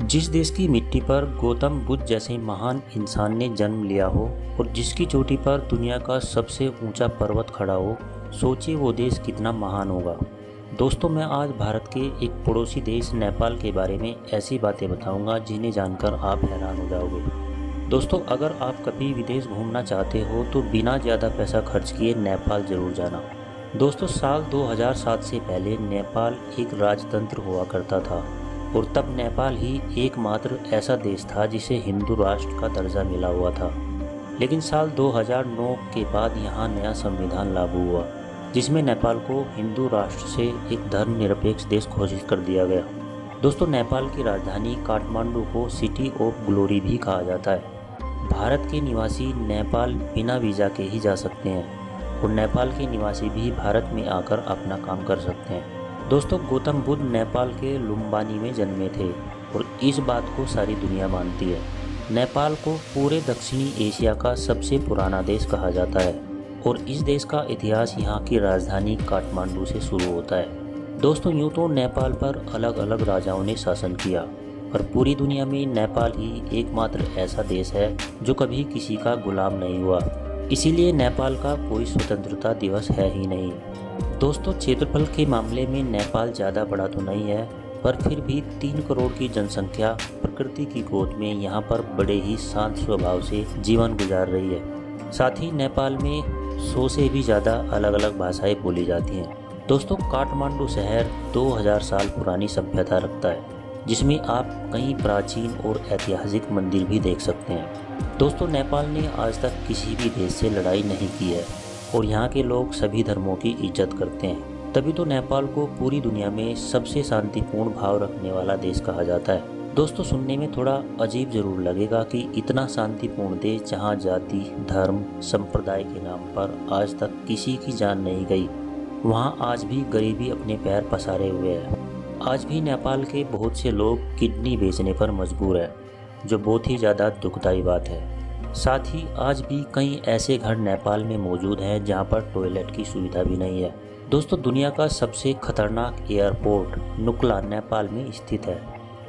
जिस देश की मिट्टी पर गौतम बुद्ध जैसे महान इंसान ने जन्म लिया हो और जिसकी चोटी पर दुनिया का सबसे ऊंचा पर्वत खड़ा हो, सोचिए वो देश कितना महान होगा। दोस्तों, मैं आज भारत के एक पड़ोसी देश नेपाल के बारे में ऐसी बातें बताऊंगा जिन्हें जानकर आप हैरान हो जाओगे। दोस्तों, अगर आप कभी विदेश घूमना चाहते हो तो बिना ज़्यादा पैसा खर्च किए नेपाल ज़रूर जाना। दोस्तों, साल 2007 से पहले नेपाल एक राजतंत्र हुआ करता था और तब नेपाल ही एकमात्र ऐसा देश था जिसे हिंदू राष्ट्र का दर्जा मिला हुआ था। लेकिन साल 2009 के बाद यहाँ नया संविधान लागू हुआ जिसमें नेपाल को हिंदू राष्ट्र से एक धर्मनिरपेक्ष देश घोषित कर दिया गया। दोस्तों, नेपाल की राजधानी काठमांडू को सिटी ऑफ ग्लोरी भी कहा जाता है। भारत के निवासी नेपाल बिना वीज़ा के ही जा सकते हैं और नेपाल के निवासी भी भारत में आकर अपना काम कर सकते हैं। दोस्तों, गौतम बुद्ध नेपाल के लुम्बानी में जन्मे थे और इस बात को सारी दुनिया मानती है। नेपाल को पूरे दक्षिणी एशिया का सबसे पुराना देश कहा जाता है और इस देश का इतिहास यहाँ की राजधानी काठमांडू से शुरू होता है। दोस्तों, यूँ तो नेपाल पर अलग अलग राजाओं ने शासन किया, पर पूरी दुनिया में नेपाल ही एकमात्र ऐसा देश है जो कभी किसी का गुलाम नहीं हुआ। इसीलिए नेपाल का कोई स्वतंत्रता दिवस है ही नहीं। दोस्तों, क्षेत्रफल के मामले में नेपाल ज़्यादा बड़ा तो नहीं है, पर फिर भी 3 करोड़ की जनसंख्या प्रकृति की गोद में यहाँ पर बड़े ही शांत स्वभाव से जीवन गुजार रही है। साथ ही नेपाल में 100 से भी ज़्यादा अलग अलग भाषाएं बोली जाती हैं। दोस्तों, काठमांडू शहर 2000 साल पुरानी सभ्यता रखता है जिसमें आप कई प्राचीन और ऐतिहासिक मंदिर भी देख सकते हैं। दोस्तों, नेपाल ने आज तक किसी भी देश से लड़ाई नहीं की है और यहाँ के लोग सभी धर्मों की इज्जत करते हैं। तभी तो नेपाल को पूरी दुनिया में सबसे शांतिपूर्ण भाव रखने वाला देश कहा जाता है। दोस्तों, सुनने में थोड़ा अजीब जरूर लगेगा कि इतना शांतिपूर्ण देश जहाँ जाति, धर्म, संप्रदाय के नाम पर आज तक किसी की जान नहीं गई, वहाँ आज भी गरीबी अपने पैर पसारे हुए है। आज भी नेपाल के बहुत से लोग किडनी बेचने पर मजबूर है, जो बहुत ही ज़्यादा दुखदायी बात है। साथ ही आज भी कई ऐसे घर नेपाल में मौजूद हैं जहां पर टॉयलेट की सुविधा भी नहीं है। दोस्तों, दुनिया का सबसे खतरनाक एयरपोर्ट नुक्ला नेपाल में स्थित है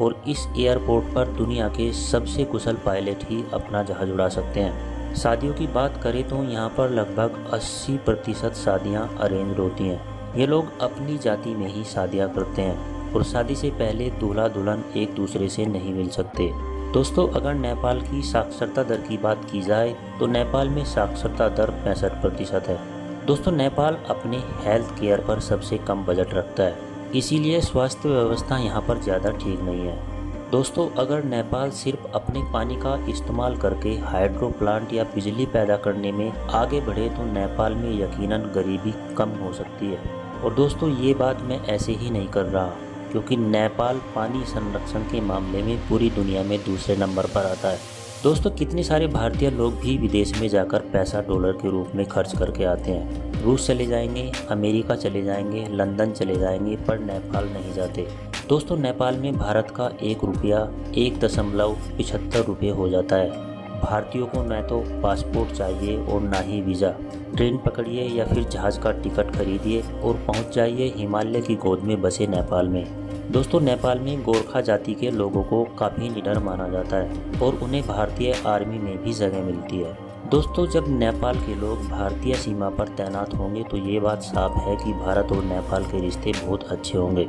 और इस एयरपोर्ट पर दुनिया के सबसे कुशल पायलट ही अपना जहाज उड़ा सकते हैं। शादियों की बात करें तो यहाँ पर लगभग 80% शादियाँ अरेंज होती हैं। ये लोग अपनी जाति में ही शादियाँ करते हैं और शादी से पहले दूल्हा दुल्हन एक दूसरे से नहीं मिल सकते। दोस्तों, अगर नेपाल की साक्षरता दर की बात की जाए तो नेपाल में साक्षरता दर 65% है। दोस्तों, नेपाल अपने हेल्थ केयर पर सबसे कम बजट रखता है, इसीलिए स्वास्थ्य व्यवस्था यहाँ पर ज़्यादा ठीक नहीं है। दोस्तों, अगर नेपाल सिर्फ अपने पानी का इस्तेमाल करके हाइड्रो प्लांट या बिजली पैदा करने में आगे बढ़े तो नेपाल में यकीनन गरीबी कम हो सकती है। और दोस्तों, ये बात मैं ऐसे ही नहीं कर रहा, क्योंकि नेपाल पानी संरक्षण के मामले में पूरी दुनिया में दूसरे नंबर पर आता है। दोस्तों, कितने सारे भारतीय लोग भी विदेश में जाकर पैसा डॉलर के रूप में खर्च करके आते हैं। रूस चले जाएंगे, अमेरिका चले जाएंगे, लंदन चले जाएंगे, पर नेपाल नहीं जाते। दोस्तों, नेपाल में भारत का 1 रुपया 1.75 रुपये हो जाता है। भारतीयों को न तो पासपोर्ट चाहिए और ना ही वीज़ा। ट्रेन पकड़िए या फिर जहाज़ का टिकट खरीदिए और पहुंच जाइए हिमालय की गोद में बसे नेपाल में। दोस्तों, नेपाल में गोरखा जाति के लोगों को काफ़ी निडर माना जाता है और उन्हें भारतीय आर्मी में भी जगह मिलती है। दोस्तों, जब नेपाल के लोग भारतीय सीमा पर तैनात होंगे तो ये बात साफ है कि भारत और नेपाल के रिश्ते बहुत अच्छे होंगे।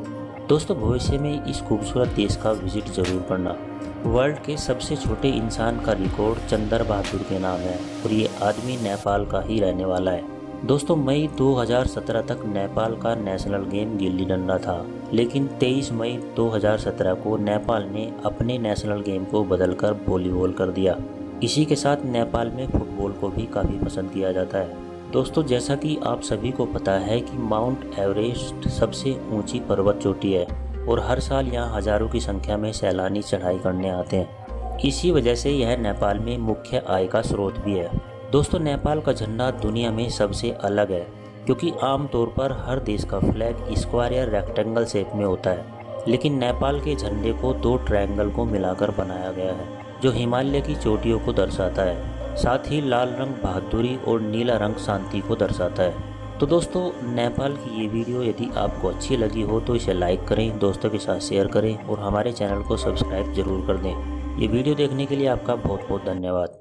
दोस्तों, भविष्य में इस खूबसूरत देश का विजिट जरूर करना। वर्ल्ड के सबसे छोटे इंसान का रिकॉर्ड चंदर बहादुर के नाम है और ये आदमी नेपाल का ही रहने वाला है। दोस्तों, मई 2017 तक नेपाल का नेशनल गेम गिल्ली डंडा था, लेकिन 23 मई 2017 को नेपाल ने अपने नेशनल गेम को बदलकर वॉलीबॉल कर दिया। इसी के साथ नेपाल में फुटबॉल को भी काफ़ी पसंद किया जाता है। दोस्तों, जैसा कि आप सभी को पता है कि माउंट एवरेस्ट सबसे ऊंची पर्वत चोटी है और हर साल यहाँ हजारों की संख्या में सैलानी चढ़ाई करने आते हैं। इसी वजह से यह नेपाल में मुख्य आय का स्रोत भी है। दोस्तों, नेपाल का झंडा दुनिया में सबसे अलग है, क्योंकि आमतौर पर हर देश का फ्लैग स्क्वायर या रेक्टेंगल शेप में होता है, लेकिन नेपाल के झंडे को 2 ट्रायंगल को मिलाकर बनाया गया है जो हिमालय की चोटियों को दर्शाता है। साथ ही लाल रंग बहादुरी और नीला रंग शांति को दर्शाता है। तो दोस्तों, नेपाल की ये वीडियो यदि आपको अच्छी लगी हो तो इसे लाइक करें, दोस्तों के साथ शेयर करें और हमारे चैनल को सब्सक्राइब जरूर कर दें। ये वीडियो देखने के लिए आपका बहुत बहुत धन्यवाद।